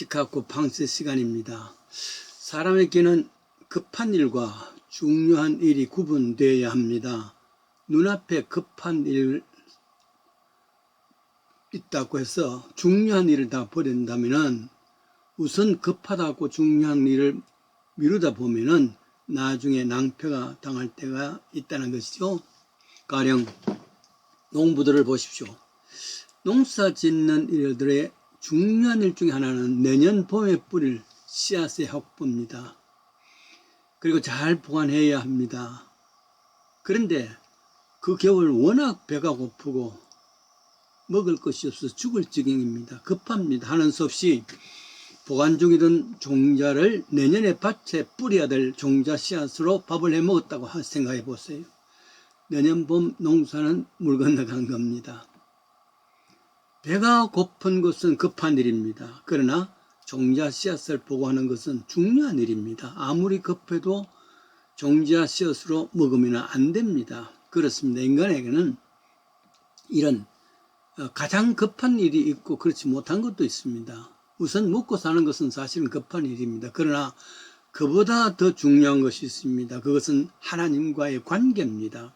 시카고 방세 시간입니다. 사람에게는 급한 일과 중요한 일이 구분되어야 합니다. 눈앞에 급한 일 있다고 해서 중요한 일을 다 버린다면은 우선 급하다고 중요한 일을 미루다 보면은 나중에 낭패가 당할 때가 있다는 것이죠. 가령 농부들을 보십시오. 농사 짓는 일들의 중요한 일 중에 하나는 내년 봄에 뿌릴 씨앗의 확보입니다. 그리고 잘 보관해야 합니다. 그런데 그 겨울 워낙 배가 고프고 먹을 것이 없어서 죽을 지경입니다. 급합니다. 하는 수 없이 보관 중이던 종자를 내년에 밭에 뿌려야 될 종자 씨앗으로 밥을 해 먹었다고 생각해 보세요. 내년 봄 농사는 물 건너간 겁니다. 배가 고픈 것은 급한 일입니다. 그러나 종자 씨앗을 보관하는 것은 중요한 일입니다. 아무리 급해도 종자 씨앗으로 먹으면 안 됩니다. 그렇습니다. 인간에게는 이런 가장 급한 일이 있고 그렇지 못한 것도 있습니다. 우선 먹고 사는 것은 사실은 급한 일입니다. 그러나 그보다 더 중요한 것이 있습니다. 그것은 하나님과의 관계입니다.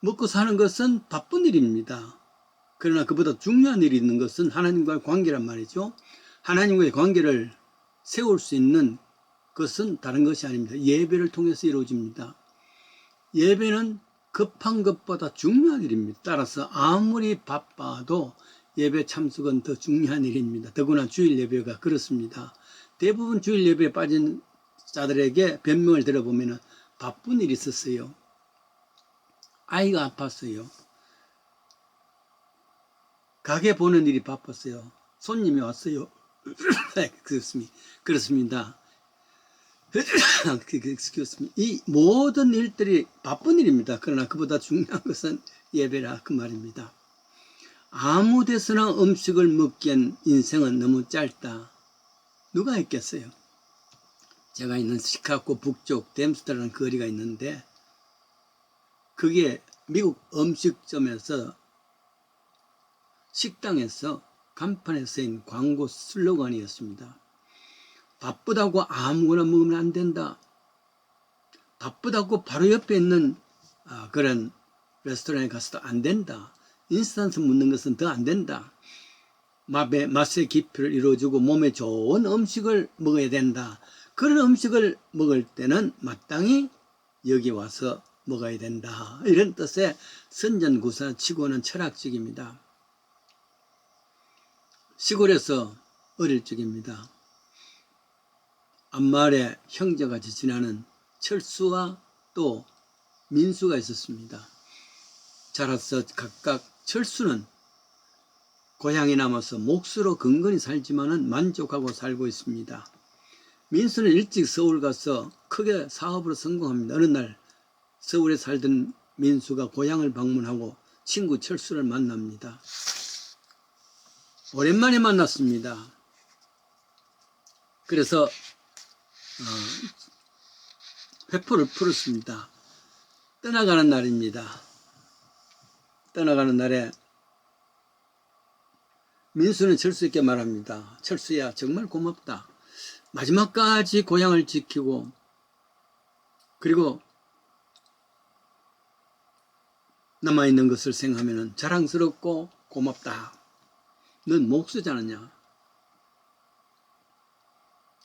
먹고 사는 것은 바쁜 일입니다. 그러나 그보다 중요한 일이 있는 것은 하나님과의 관계란 말이죠. 하나님과의 관계를 세울 수 있는 것은 다른 것이 아닙니다. 예배를 통해서 이루어집니다. 예배는 급한 것보다 중요한 일입니다. 따라서 아무리 바빠도 예배 참석은 더 중요한 일입니다. 더구나 주일 예배가 그렇습니다. 대부분 주일 예배에 빠진 자들에게 변명을 들어보면 바쁜 일이 있었어요. 아이가 아팠어요. 가게 보는 일이 바빴어요. 손님이 왔어요. 그렇습니다. 이 모든 일들이 바쁜 일입니다. 그러나 그보다 중요한 것은 예배라 그 말입니다. 아무 데서나 음식을 먹기엔 인생은 너무 짧다. 누가 했겠어요? 제가 있는 시카고 북쪽 댐스터라는 거리가 있는데 그게 미국 음식점에서 식당에서 간판에 쓰인 광고 슬로건이었습니다. 바쁘다고 아무거나 먹으면 안 된다. 바쁘다고 바로 옆에 있는 그런 레스토랑에 가서도 안 된다. 인스턴트 묻는 것은 더 안 된다. 맛의 깊이를 이루어주고 몸에 좋은 음식을 먹어야 된다. 그런 음식을 먹을 때는 마땅히 여기 와서 먹어야 된다. 이런 뜻의 선전구사치고는 철학적입니다. 시골에서 어릴 적입니다. 앞마을에 형제같이 지나는 철수와 또 민수가 있었습니다. 자라서 각각 철수는 고향에 남아서 몫으로 근근히 살지만은 만족하고 살고 있습니다. 민수는 일찍 서울 가서 크게 사업으로 성공합니다. 어느 날 서울에 살던 민수가 고향을 방문하고 친구 철수를 만납니다. 오랜만에 만났습니다. 그래서 회포를 풀었습니다. 떠나가는 날입니다. 떠나가는 날에 민수는 철수에게 말합니다. 철수야, 정말 고맙다. 마지막까지 고향을 지키고 그리고 남아있는 것을 생각하면 자랑스럽고 고맙다. 넌 몫이지 않았냐?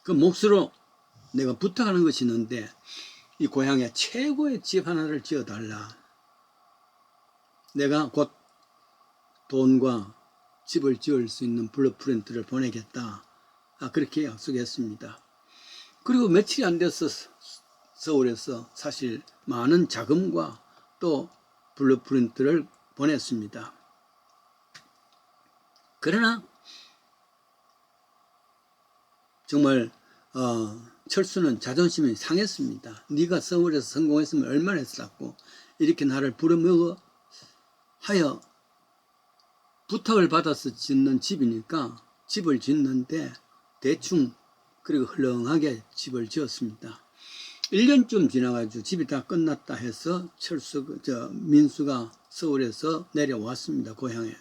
그 몫으로 내가 부탁하는 것이 있는데 이 고향에 최고의 집 하나를 지어달라. 내가 곧 돈과 집을 지을 수 있는 블루프린트를 보내겠다. 그렇게 약속했습니다. 그리고 며칠이 안 돼서 서울에서 사실 많은 자금과 또 블루프린트를 보냈습니다. 그러나 정말 철수는 자존심이 상했습니다. 네가 서울에서 성공했으면 얼마나 했었고 이렇게 나를 부려먹어 하여 부탁을 받아서 짓는 집이니까 집을 짓는데 대충 그리고 헐렁하게 집을 지었습니다. 1년쯤 지나가지고 집이 다 끝났다 해서 민수가 서울에서 내려왔습니다. 고향에.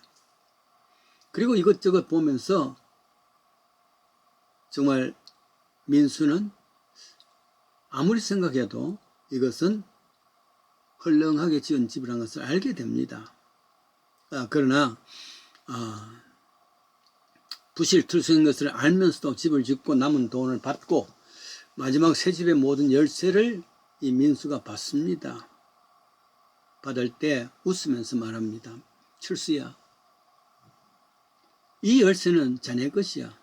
그리고 이것저것 보면서 정말 민수는 아무리 생각해도 이것은 헐렁하게 지은 집이라는 것을 알게 됩니다. 그러나 부실투성인 것을 알면서도 집을 짓고 남은 돈을 받고 마지막 새 집의 모든 열쇠를 이 민수가 받습니다. 받을 때 웃으면서 말합니다. 철수야, 이 열쇠는 자네 것이야.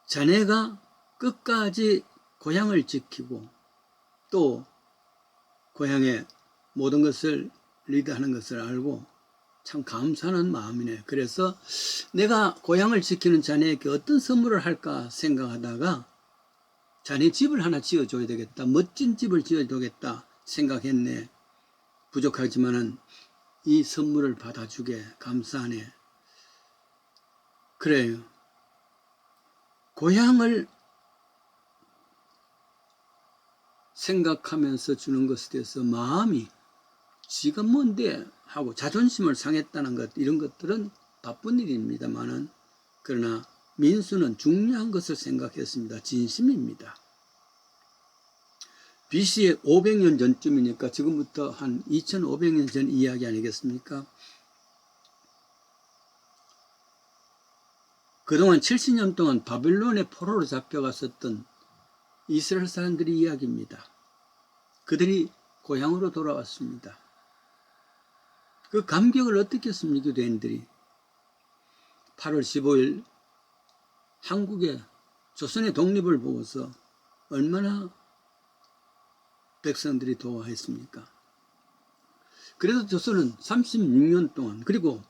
자네가 끝까지 고향을 지키고 또 고향의 모든 것을 리드하는 것을 알고 참 감사하는 마음이네. 그래서 내가 고향을 지키는 자네에게 어떤 선물을 할까 생각하다가 자네 집을 하나 지어줘야 되겠다. 멋진 집을 지어줘야겠다 생각했네. 부족하지만은 이 선물을 받아주게 감사하네. 그래요. 고향을 생각하면서 주는 것에 대해서 마음이 지가 뭔데 하고 자존심을 상했다는 것, 이런 것들은 바쁜 일입니다만은, 그러나 민수는 중요한 것을 생각했습니다. 진심입니다. BC의 500년 전쯤이니까 지금부터 한 2500년 전 이야기 아니겠습니까? 그동안 70년 동안 바벨론의 포로로 잡혀갔었던 이스라엘 사람들의 이야기입니다. 그들이 고향으로 돌아왔습니다. 그 감격을 어떻게 했습니까? 유대인들이 8월 15일 한국의 조선의 독립을 보고서 얼마나 백성들이 도와했습니까? 그래도 조선은 36년 동안, 그리고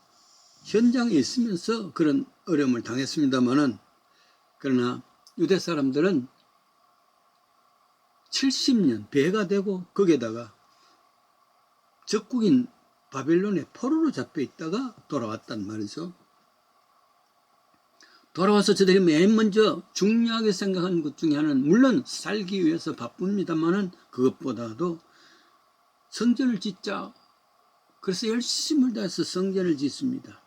현장에 있으면서 그런 어려움을 당했습니다만은, 그러나 유대 사람들은 70년 배가 되고 거기에다가 적국인 바벨론의 포로로 잡혀 있다가 돌아왔단 말이죠. 돌아와서 저들이 맨 먼저 중요하게 생각한 것 중에 하나는, 물론 살기 위해서 바쁩니다만은 그것보다도 성전을 짓자. 그래서 열심을 다해서 성전을 짓습니다.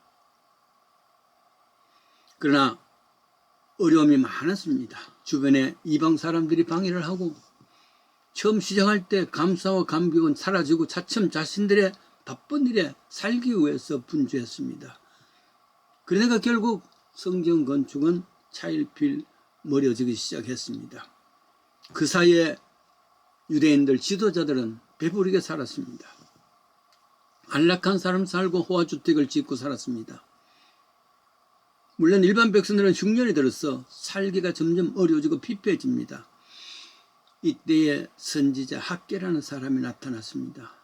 그러나 어려움이 많았습니다. 주변에 이방 사람들이 방해를 하고, 처음 시작할 때 감사와 감격은 사라지고 차츰 자신들의 바쁜 일에 살기 위해서 분주했습니다. 그러니까 결국 성전 건축은 차일피일 멀어지기 시작했습니다. 그 사이에 유대인들 지도자들은 배부르게 살았습니다. 안락한 삶 살고 호화주택을 짓고 살았습니다. 물론 일반 백성들은 흉년이 들어서 살기가 점점 어려워지고 피폐해집니다. 이때에 선지자 학개라는 사람이 나타났습니다.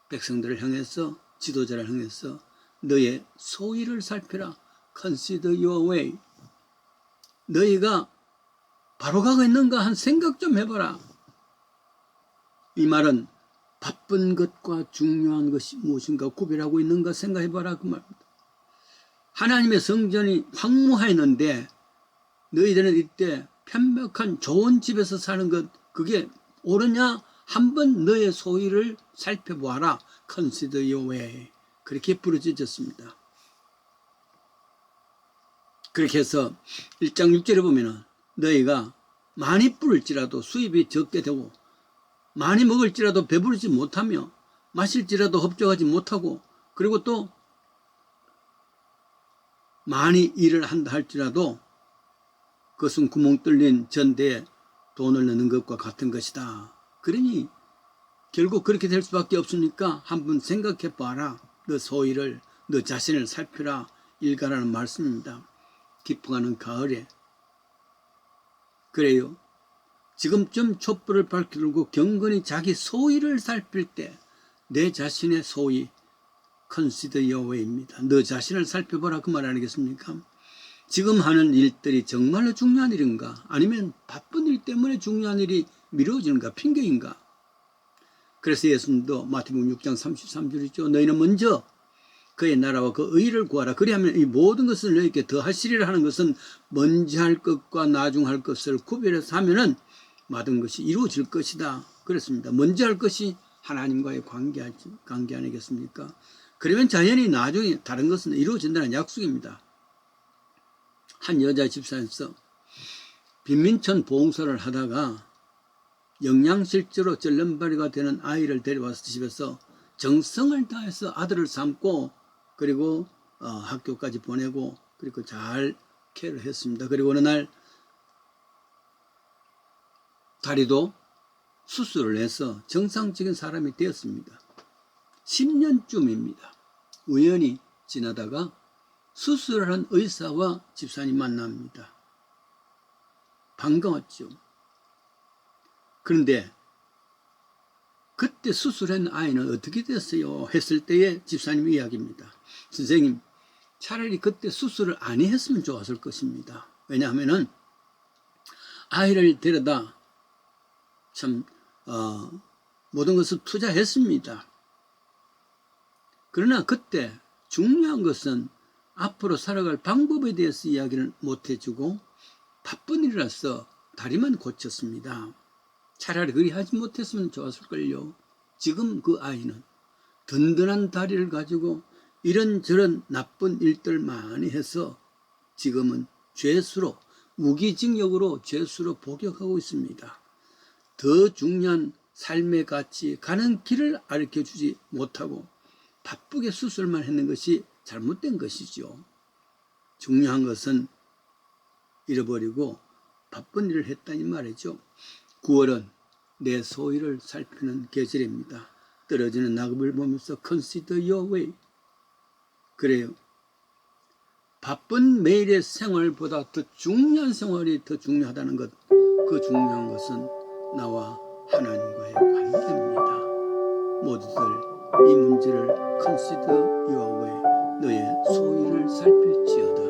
백성들을 향해서, 지도자를 향해서 너의 소위를 살펴라. Consider your way. 너희가 바로 가고 있는가 한 생각 좀 해봐라. 이 말은 바쁜 것과 중요한 것이 무엇인가 구별하고 있는가 생각해봐라, 그 말입니다. 하나님의 성전이 황무하였는데 너희들은 이때 편박한 좋은 집에서 사는 것, 그게 옳으냐? 한번 너의 소위를 살펴보아라. Consider your way. 그렇게 부르짖었습니다. 그렇게 해서 1장 6절에 보면은 너희가 많이 뿌릴지라도 수입이 적게 되고, 많이 먹을지라도 배부르지 못하며, 마실지라도 흡족하지 못하고, 그리고 또 많이 일을 한다 할지라도 그것은 구멍 뚫린 전대에 돈을 넣는 것과 같은 것이다. 그러니 결국 그렇게 될 수밖에 없으니까 한번 생각해 봐라. 너 소위를, 너 자신을 살펴라. 일가라는 말씀입니다. 깊어가는 가을에. 그래요. 지금쯤 촛불을 밝히고 경건히 자기 소위를 살필 때 내 자신의 소위, Consider your way입니다. 너 자신을 살펴보라, 그 말 아니겠습니까? 지금 하는 일들이 정말로 중요한 일인가? 아니면 바쁜 일 때문에 중요한 일이 미뤄지는가? 핑계인가? 그래서 예수님도 마태복음 6장 33절이죠. 너희는 먼저 그의 나라와 그 의를 구하라. 그리하면 이 모든 것을 너희에게 더하시리라 하는 것은 먼저 할 것과 나중 할 것을 구별해서 하면은 모든 것이 이루어질 것이다. 그렇습니다. 먼저 할 것이 하나님과의 관계 아니겠습니까? 그러면 자연히 나중에 다른 것은 이루어진다는 약속입니다. 한 여자 집사에서 빈민촌 봉사를 하다가 영양실조로 절름발이가 되는 아이를 데려와서 집에서 정성을 다해서 아들을 삼고 그리고 학교까지 보내고 그리고 잘 케어를 했습니다. 그리고 어느 날 다리도 수술을 해서 정상적인 사람이 되었습니다. 10년쯤입니다. 우연히 지나다가 수술을 한 의사와 집사님 만납니다. 반가웠죠. 그런데 그때 수술한 아이는 어떻게 됐어요? 했을 때의 집사님 이야기입니다. 선생님, 차라리 그때 수술을 안 했으면 좋았을 것입니다. 왜냐하면은 아이를 데려다 참 모든 것을 투자했습니다. 그러나 그때 중요한 것은 앞으로 살아갈 방법에 대해서 이야기를 못 해주고 바쁜 일이라서 다리만 고쳤습니다. 차라리 그리 하지 못했으면 좋았을걸요. 지금 그 아이는 든든한 다리를 가지고 이런저런 나쁜 일들 많이 해서 지금은 죄수로 무기징역으로 죄수로 복역하고 있습니다. 더 중요한 삶의 가치 가는 길을 가르쳐주지 못하고 바쁘게 수술만 했는 것이 잘못된 것이죠. 중요한 것은 잃어버리고 바쁜 일을 했다니 말이죠. 9월은 내 소유를 살피는 계절입니다. 떨어지는 낙엽을 보면서 consider your way. 그래요. 바쁜 매일의 생활보다 더 중요한 생활이 더 중요하다는 것, 그 중요한 것은 나와 하나님과의 관계입니다. 모두들 이 문제를 consider your way, 너의 소유를 살필지어다.